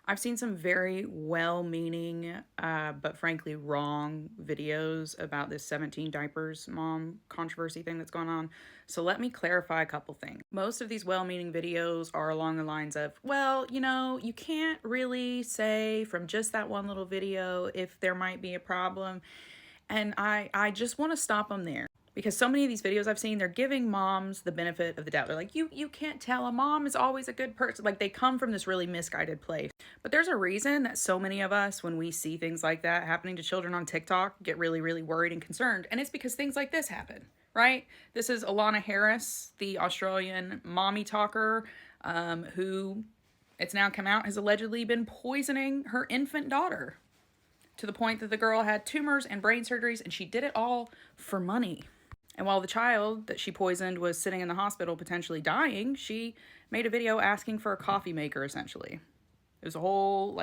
I've seen some very well-meaning, but frankly wrong videos about this 17 diapers mom controversy thing that's going on. So let me clarify a couple things. Most of these well-meaning videos are along the lines of, well, you can't really say from just that one little video if there might be a problem. And I just want to stop them there. Because so many of these videos I've seen, they're giving moms the benefit of the doubt. They're like, you can't tell, a mom is always a good person. Like, they come from this really misguided place. But there's a reason that so many of us, when we see things like that happening to children on TikTok, get really, really worried and concerned. And it's because things like this happen, right? This is Alana Harris, the Australian mommy talker, who, it's now come out, has allegedly been poisoning her infant daughter to the point that the girl had tumors and brain surgeries, and she did it all for money. And while the child that she poisoned was sitting in the hospital potentially dying, she made a video asking for a coffee maker, essentially. It was a whole,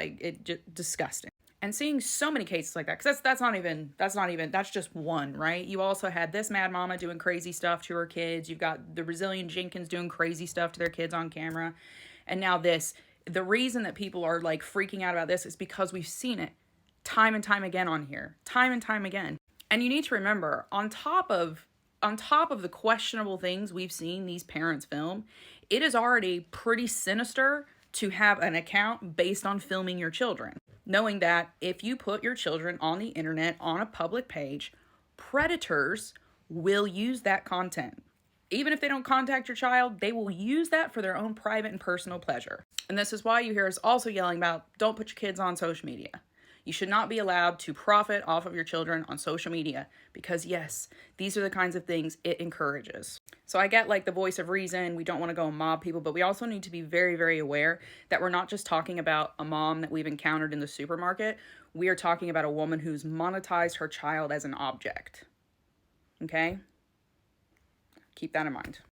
disgusting. And seeing so many cases like that, because that's just one, right? You also had this mad mama doing crazy stuff to her kids. You've got the Brazilian Jenkins doing crazy stuff to their kids on camera. And now this. The reason that people are like freaking out about this is because we've seen it time and time again on here. Time and time again. And you need to remember, on top of the questionable things we've seen these parents film, it is already pretty sinister to have an account based on filming your children. Knowing that if you put your children on the internet, on a public page, predators will use that content. Even if they don't contact your child, they will use that for their own private and personal pleasure. And this is why you hear us also yelling about, don't put your kids on social media. You should not be allowed to profit off of your children on social media because, yes, these are the kinds of things it encourages. So I get like the voice of reason. We don't want to go and mob people, but we also need to be very, very aware that we're not just talking about a mom that we've encountered in the supermarket. We are talking about a woman who's monetized her child as an object. Okay? Keep that in mind.